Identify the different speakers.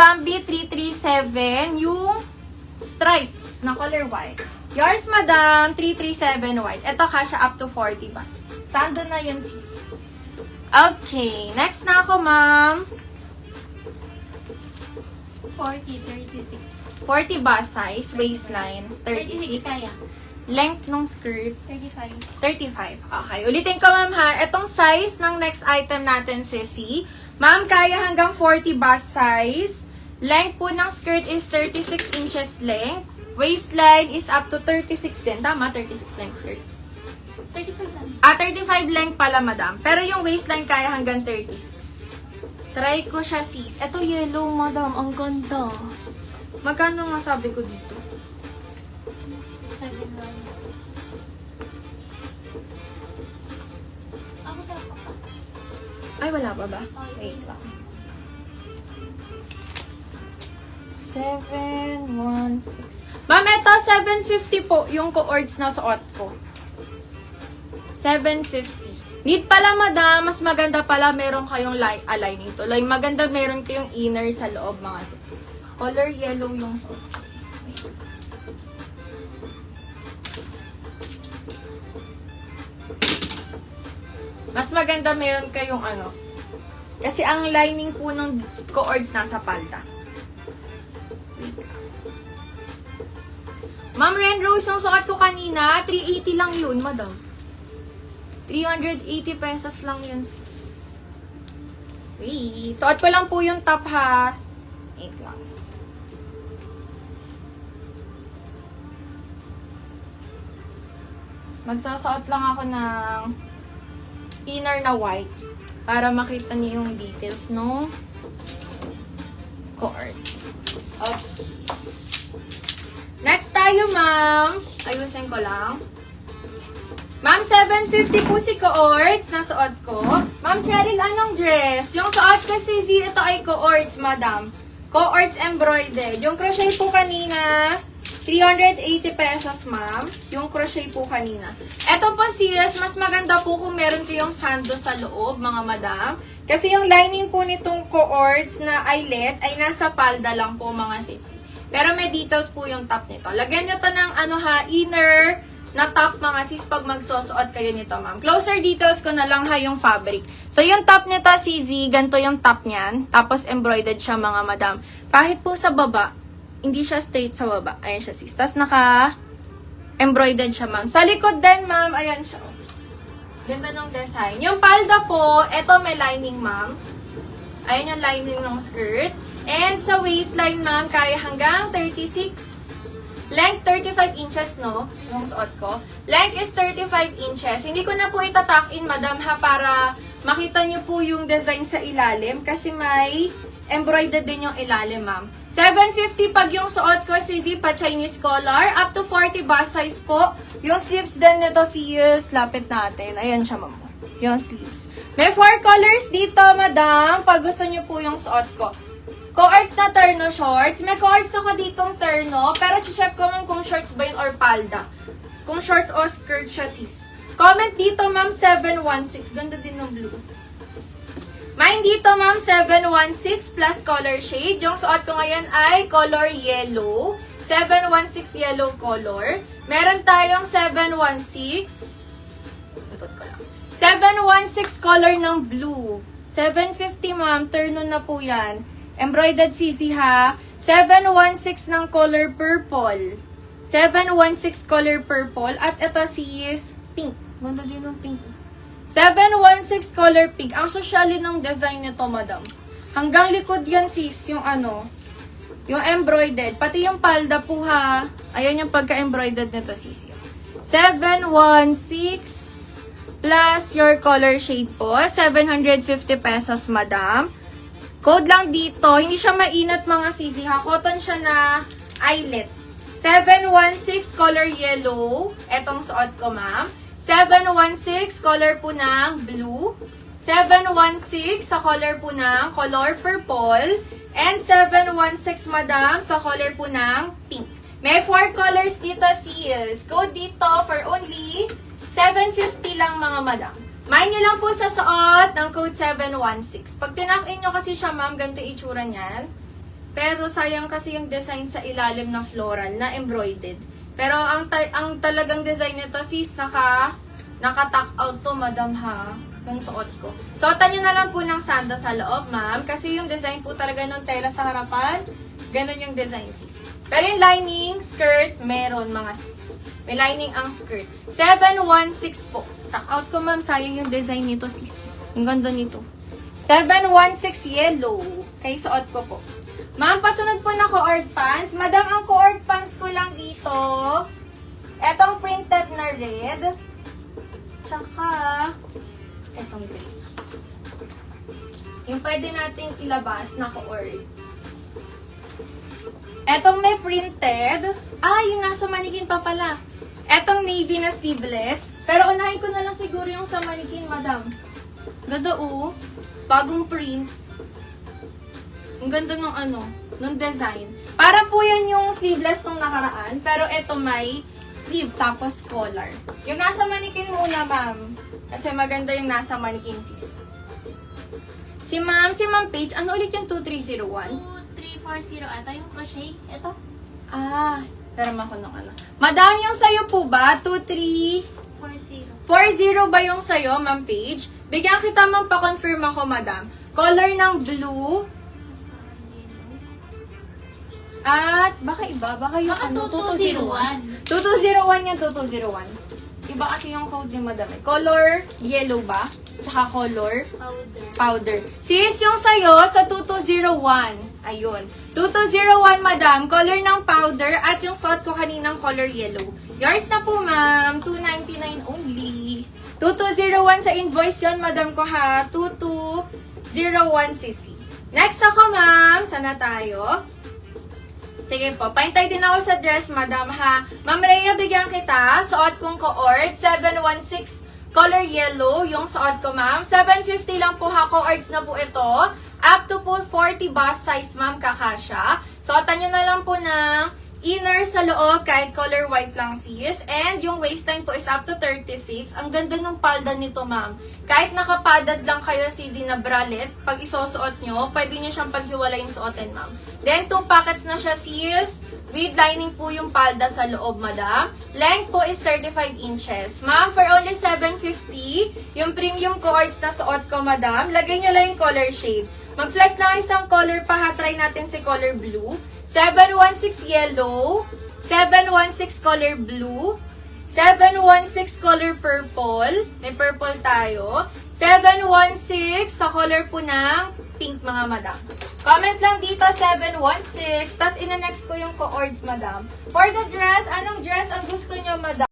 Speaker 1: Bambi 337, yung stripes na color white. Yours, madam, 337 white. Ito, kasha up to 40 bas. Sando na yun, sis. Okay, next na ako, ma'am.
Speaker 2: 40, 36.
Speaker 1: 40 ba size, waistline, 36.
Speaker 2: 36 kaya.
Speaker 1: Length ng skirt,
Speaker 2: 35.
Speaker 1: 35. Okay, ulitin ko, ma'am, ha. Itong size ng next item natin, sissy. Ma'am, kaya hanggang 40 bust size. Length po ng skirt is 36 inches length. Waistline is up to 36 din. Tama, 36 length skirt.
Speaker 2: 35 lang.
Speaker 1: 35 length pala, madam. Pero yung waistline kaya hanggang 36. Try ko siya, sis. Ito yellow, madam. Ang ganda. Magkano nga sabi ko dito?
Speaker 2: 716. Ako ba?
Speaker 1: Ay, wala pa ba? Wait lang. 716. Ma'am, ito 750 po yung co-ords na suot ko. 750. Need pala, madam. Mas maganda pala meron kayong aligning to. Like, maganda meron kayong inner sa loob, mga sis. Color yellow yung suot ko. Wait. Mas maganda meron kayong ano. Kasi ang lining po ng co-ords nasa palda. Ma'am Renrose, yung sukat ko kanina, 380 lang yun, madam. 380 pesos lang yun, sis. Wait. Suot ko lang po yung top, ha. Wait lang. Magsasuot lang ako ng inner na white para makita niyo yung details, no? Cords. Okay. Next tayo, ma'am. Ayusin ko lang. Ma'am, 750 po si co-ords na suot ko. Ma'am Cheryl, anong dress? Yung suot ko si Z, ito ay co-ords, madam. Co-ords embroidered. Yung crochet po kanina, 380 pesos, ma'am. Yung crochet po kanina. Ito po, sis, mas maganda po kung meron kayong sando sa loob, mga madam. Kasi yung lining po nitong co-ords na eyelet ay nasa palda lang po, mga sis. Pero may details po yung top nito. Lagyan nyo to ng ano ha, inner na top, mga sis, pag magsusuot kayo nito, ma'am. Closer details ko na lang ha yung fabric. So, yung top nito, CZ, ganito yung top niyan. Tapos, embroidered siya, mga madam. Kahit po sa baba, hindi siya straight sa baba. Ayan siya, sis. Tapos, naka-embroidered siya, ma'am. Sa likod din, ma'am, ayan siya. Ganda ng design. Yung palda po, eto may lining, ma'am. Ayan yung lining ng skirt. And sa waistline, ma'am, kaya hanggang 36. Length, 35 inches, no? Yung suot ko. Length is 35 inches. Hindi ko na po itatak in, madam, ha, para makita nyo po yung design sa ilalim. Kasi may embroidered din yung ilalim, ma'am. 750 pag yung suot ko, si Zipa Chinese collar. Up to 40 bust size po. Yung sleeves din nito, sis, lapit natin. Ayan siya, ma'am. Yung sleeves. May 4 colors dito, madam. Pag gusto nyo po yung suot ko. Co-ords na terno shorts. May co-ords ako ditong terno. Pero check ko kung shorts ba yun or palda. Kung shorts o skirt siya, sis. Comment dito, ma'am, 716. Ganda din ng blue. Mine dito, ma'am, 716 plus color shade. Yung suot ko ngayon ay color yellow. 716 yellow color. Meron tayong 716. Ikot ko lang. 716 color ng blue. 750, ma'am. Terno na po yan. Embroidered CC, ha. 716 ng color purple. 716 color purple. At ito is pink. Ganda din ng pink. 716 color pink. Ang sosyali ng design nito, madam. Hanggang likod yan, sis. Yung ano. Yung embroidered. Pati yung palda po, ha. Ayan yung pagka-embroidered nito, sis. 716 plus your color shade po. 750 pesos, madam. Code lang dito. Hindi siya mainat, mga sisi, ha. Cotton siya na eyelet. 716 color yellow. Etong suot ko, ma'am. 716 color po ng blue. 716 sa color po ng color purple. And 716, madam, sa color po ng pink. May 4 colors dito, sis. Code dito for only 750 lang, mga madam. Main nyo lang po sa suot ng code 716. Pag tinakin nyo kasi siya, ma'am, ganito itsura niyan. Pero sayang kasi yung design sa ilalim na floral na embroidered. Pero ang talagang design nito sis, naka-tuck out to madam ha. Yung suot ko. Suotan nyo na lang po ng sanda sa loob ma'am. Kasi yung design po talaga ng tela sa harapan, ganun yung design sis. Pero yung lining, skirt, meron mga sis. May lining ang skirt. 716 po. Tuck out ko ma'am, sayang yung design nito sis. Ang ganda nito. 716 yellow. Kay suot ko po. Ma'am, pasunod po na coord pants. Madam, ang coord pants ko lang dito, etong printed na red, tsaka etong gray. Yung pwede nating ilabas na coords. Etong may printed, yung nasa manikin pa pala. Etong navy na sleeveless, pero unahin ko na lang siguro yung sa manikin, madam. Ganda bagong print. Ang ganda nung design. Para po yan yung sleeveless nung nakaraan, pero ito may sleeve tapos collar. Yung nasa manikin muna, ma'am. Kasi maganda yung nasa manikin, sis. Si ma'am Paige, ano ulit yung 2301?
Speaker 2: 2340 ata yung crochet. Ito.
Speaker 1: Pero ko nung Madam, yung sayo po ba? 2340 ba yung sayo, ma'am Paige? Bigyan kita ma'am pa-confirm ako, madam. Color ng blue. At, baka iba? Baka yung
Speaker 2: Baka 2201.
Speaker 1: 2201 yung 2201. Iba kasi yung code ni madam. Color yellow ba? Tsaka color powder. Sis, yung sayo sa 2201. Ayun. 2201, madam. Color ng powder at yung suot ko kaninang color yellow. Yours na po, ma'am. 299 only. 2201 sa invoice yon, madam ko ha. 2201 cc. Next ako, ma'am. Sana tayo? Sige po, paintay din ako sa dress, madam ha. Ma'am Rhea, bigyan kita. Suot kong coord, 716 color yellow, yung suot ko, ma'am. 750 lang po ha, coords na po ito. Up to po 40 bust size, ma'am, kakasya. Suotan nyo na lang po ng inner sa loob, kahit color white lang sis. And yung waistline po is up to 36. Ang ganda ng palda nito, ma'am. Kahit nakapadad lang kayo si na bralette, pag isusuot nyo, pwede nyo siyang paghiwalayin suotin, ma'am. Then, 2 pockets na siya sis. With lining po yung palda sa loob, madam. Length po is 35 inches. Ma'am, for only 750, yung premium coords na suot ko, madam, lagay nyo lang yung color shade. Mag-flex lang isang color pa ha. Try natin si color blue. 716 yellow. 716 color blue. 716 color purple. May purple tayo. 716 sa color po ng pink, mga madam. Comment lang dito, 716. Tapos ina-next ko yung coords, madam. For the dress, anong dress ang gusto nyo, madam?